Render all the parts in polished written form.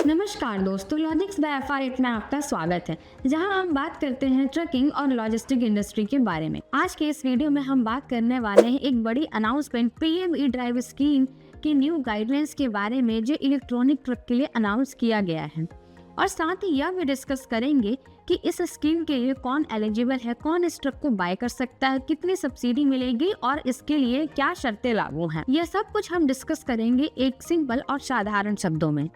नमस्कार दोस्तों, logics bye FR में आपका स्वागत है, जहां हम बात करते हैं ट्रकिंग और लॉजिस्टिक इंडस्ट्री के बारे में। आज के इस वीडियो में हम बात करने वाले हैं एक बड़ी announcement PM E drive scheme की न्यू गाइडलाइंस के बारे में, जो इलेक्ट्रॉनिक ट्रक के लिए अनाउंस किया गया है। और साथ ही यह भी डिस्कस करेंगे कि इस स्कीम के लिए कौन एलिजिबल है, कौन इस ट्रक को बाय कर सकता है, कितनी सब्सिडी मिलेगी और इसके लिए क्या शर्तें लागू हैं। यह सब कुछ हम डिस्कस करेंगे एक सिंपल और साधारण शब्दों में।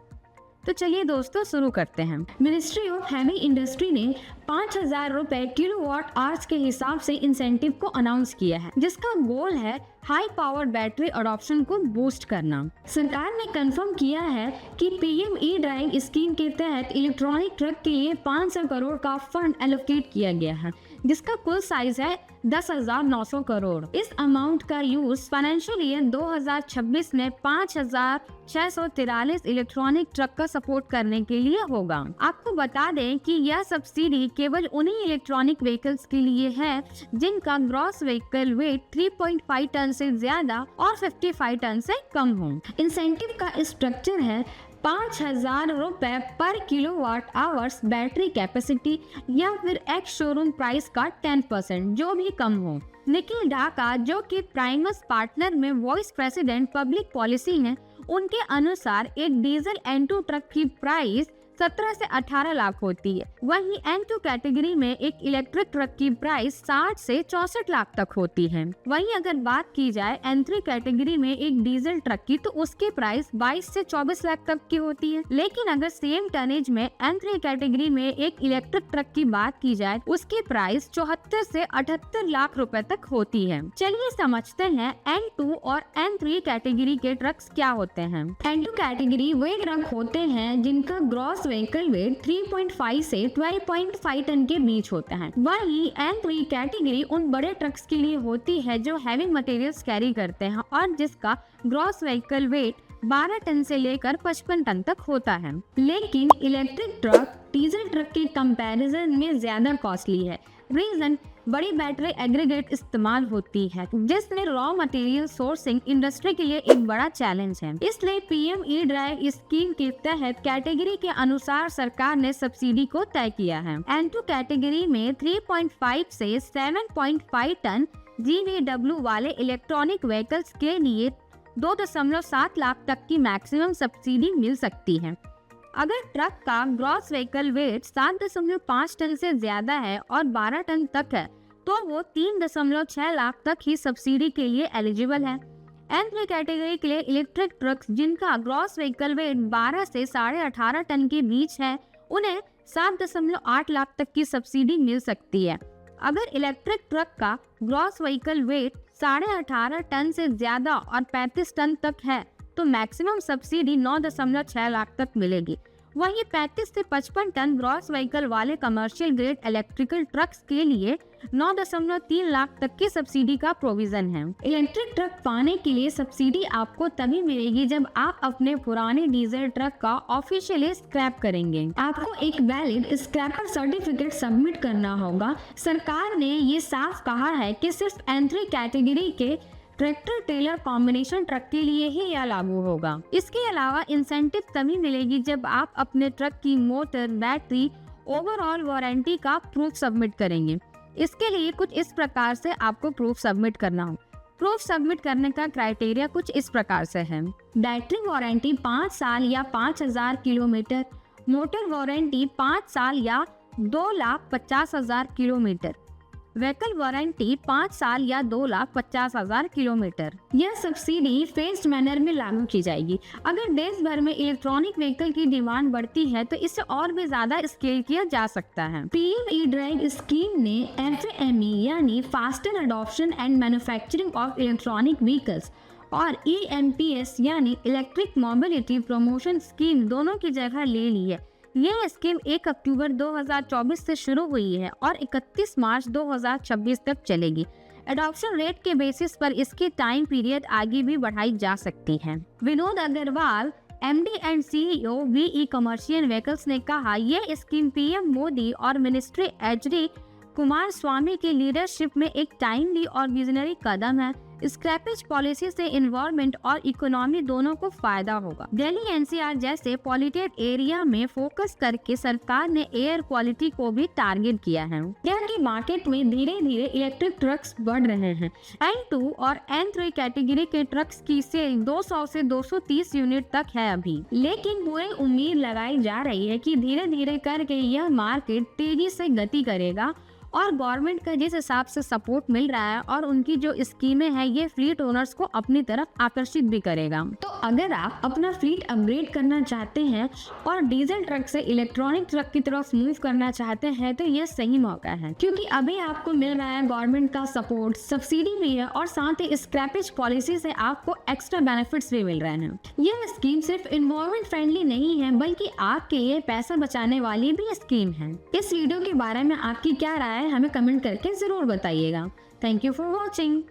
तो चलिए दोस्तों, शुरू करते हैं। मिनिस्ट्री ऑफ हैवी इंडस्ट्री ने 5,000 रुपए किलोवाट आवर्स के हिसाब से इंसेंटिव को अनाउंस किया है, जिसका गोल है हाई पावर बैटरी अडॉप्शन को बूस्ट करना। सरकार ने कंफर्म किया है कि पीएम ई ड्राइव स्कीम के तहत इलेक्ट्रॉनिक ट्रक के लिए 500 करोड़ का फंड एलोकेट किया गया है, जिसका कुल साइज है 10,900 करोड़। इस अमाउंट का यूज फाइनेंशियल ईयर 2026 में 5,643 इलेक्ट्रॉनिक ट्रक का सपोर्ट करने के लिए होगा। आपको बता दें कि यह सब्सिडी केवल उन्हीं इलेक्ट्रॉनिक व्हीकल्स के लिए है जिनका ग्रॉस व्हीकल वेट 3.5 टन से ज्यादा और 55 टन से कम हो। इंसेंटिव का स्ट्रक्चर है 5,000 रुपए पर किलोवाट आवर्स बैटरी कैपेसिटी या फिर एक्स शोरूम प्राइस का 10% जो भी कम हो। निखिल ढाका, जो कि प्राइमस पार्टनर में वाइस प्रेसिडेंट पब्लिक पॉलिसी हैं, उनके अनुसार एक डीजल N2 ट्रक की प्राइस 17 से 18 लाख होती है। वहीं N2 कैटेगरी में एक इलेक्ट्रिक ट्रक की प्राइस 60 से 64 लाख तक होती है। वहीं अगर बात की जाए N3 कैटेगरी में एक डीजल ट्रक की, तो उसकी प्राइस 22 से 24 लाख तक की होती है। लेकिन अगर सेम टनेज में N3 कैटेगरी में एक इलेक्ट्रिक ट्रक की बात की जाए, उसकी प्राइस 74 से 78 लाख रुपए तक होती है। चलिए समझते हैं N2 और N3 कैटेगरी के ट्रक्स क्या होते हैं। N2 कैटेगरी वे ट्रक होते हैं जिनका ग्रॉस व्हीकल वेट 3.5 से 12.5 टन के बीच होता है। वहीं N3 कैटेगरी उन बड़े ट्रक्स के लिए होती है जो हैवी मटेरियल्स कैरी करते हैं और जिसका ग्रॉस व्हीकल वेट 12 टन से लेकर 55 टन तक होता है। लेकिन इलेक्ट्रिक ट्रक डीजल ट्रक के कंपैरिजन में ज्यादा कॉस्टली है। रीजन, बड़ी बैटरी एग्रीगेट इस्तेमाल होती है, जिसमें रॉ मटेरियल सोर्सिंग इंडस्ट्री के लिए एक बड़ा चैलेंज है। इसलिए पीएम ई ड्राइव स्कीम के तहत कैटेगरी के अनुसार सरकार ने सब्सिडी को तय किया है। N2 कैटेगरी में 3.5 से 7.5 टन GVW वाले इलेक्ट्रॉनिक व्हीकल्स के लिए 2.7 लाख तक की मैक्सिमम सब्सिडी मिल सकती है। अगर ट्रक का ग्रॉस व्हीकल वेट 7.5 टन से ज्यादा है और 12 टन तक है, तो वो 3.6 लाख तक ही सब्सिडी के लिए एलिजिबल है। N3 कैटेगरी के लिए इलेक्ट्रिक ट्रक्स जिनका ग्रॉस व्हीकल वेट 12 से 18.5 टन के बीच है, उन्हें 7.8 लाख तक की सब्सिडी मिल सकती है। अगर इलेक्ट्रिक ट्रक का ग्रॉस व्हीकल वेट 18.5 टन से ज्यादा और 35 टन तक है, तो मैक्सिमम सब्सिडी 9.6 लाख तक मिलेगी। वहीं 35 से 55 टन ग्रॉस व्हीकल वाले कमर्शियल ग्रेड इलेक्ट्रिकल ट्रक्स के लिए 9.3 लाख तक की सब्सिडी का प्रोविजन है। इलेक्ट्रिक ट्रक पाने के लिए सब्सिडी आपको तभी मिलेगी जब आप अपने पुराने डीजल ट्रक का ऑफिशियली स्क्रैप करेंगे। आपको एक वैलिड स्क्रैपर सर्टिफिकेट सबमिट करना होगा। सरकार ने ये साफ कहा है कि सिर्फ N3 कैटेगरी के ट्रैक्टर ट्रेलर कॉम्बिनेशन ट्रक के लिए ही यह लागू होगा। इसके अलावा इंसेंटिव तभी मिलेगी जब आप अपने ट्रक की मोटर, बैटरी, ओवरऑल वारंटी का प्रूफ सबमिट करेंगे। इसके लिए कुछ इस प्रकार से आपको प्रूफ सबमिट करना हो। प्रूफ सबमिट करने का क्राइटेरिया कुछ इस प्रकार से है। बैटरी वारंटी 5 साल या 5,000 किलोमीटर, मोटर वारंटी 5 साल या 2,50,000 किलोमीटर, व्हीकल वारंटी 5 साल या 2,50,000 किलोमीटर। यह सब्सिडी फेज्ड मैनर में लागू की जाएगी। अगर देश भर में इलेक्ट्रॉनिक व्हीकल की डिमांड बढ़ती है तो इसे और भी ज्यादा स्केल किया जा सकता है। पीएम ई ड्राइव स्कीम ने FAME यानी faster adoption and manufacturing of electronic vehicles और EMPS यानी इलेक्ट्रिक मोबिलिटी प्रमोशन स्कीम दोनों की जगह ले ली है। यह स्कीम 1 अक्टूबर 2024 से शुरू हुई है और 31 मार्च 2026 तक चलेगी। एडॉप्शन रेट के बेसिस पर इसकी टाइम पीरियड आगे भी बढ़ाई जा सकती है। Vinod Agarwal, MD and CEO VE commercial vehicles ने कहा, यह स्कीम पीएम मोदी और मिनिस्ट्री HD कुमार स्वामी की लीडरशिप में एक टाइमली और विजनरी कदम है। स्क्रैपेज पॉलिसी से एनवायरनमेंट और इकोनॉमी दोनों को फायदा होगा। दिल्ली एनसीआर जैसे पॉल्यूटेड एरिया में फोकस करके सरकार ने एयर क्वालिटी को भी टारगेट किया है, क्योंकि मार्केट में धीरे धीरे इलेक्ट्रिक ट्रक्स बढ़ रहे हैं। N2 और N3 कैटेगरी के ट्रक्स की सेल 200 से 230 यूनिट तक है अभी, लेकिन पूरी उम्मीद लगाई जा रही है कि धीरे धीरे करके यह मार्केट तेजी से गति करेगा और गवर्नमेंट का जिस हिसाब से सपोर्ट मिल रहा है और उनकी जो स्कीमें हैं ये फ्लीट ओनर्स को अपनी तरफ आकर्षित भी करेगा। तो अगर आप अपना फ्लीट अपग्रेड करना चाहते हैं और डीजल ट्रक से इलेक्ट्रॉनिक ट्रक की तरफ मूव करना चाहते हैं तो ये सही मौका है, क्योंकि अभी आपको मिल रहा है गवर्नमेंट का सपोर्ट, सब्सिडी भी है और साथ ही स्क्रैपेज पॉलिसी से आपको एक्स्ट्रा बेनिफिट्स भी मिल रहे हैं। यह स्कीम सिर्फ एनवायरमेंट फ्रेंडली नहीं है बल्कि आपके लिए पैसा बचाने वाली भी स्कीम है। इस वीडियो के बारे में आपकी क्या राय है हमें कमेंट करके जरूर बताइएगा। Thank you for watching.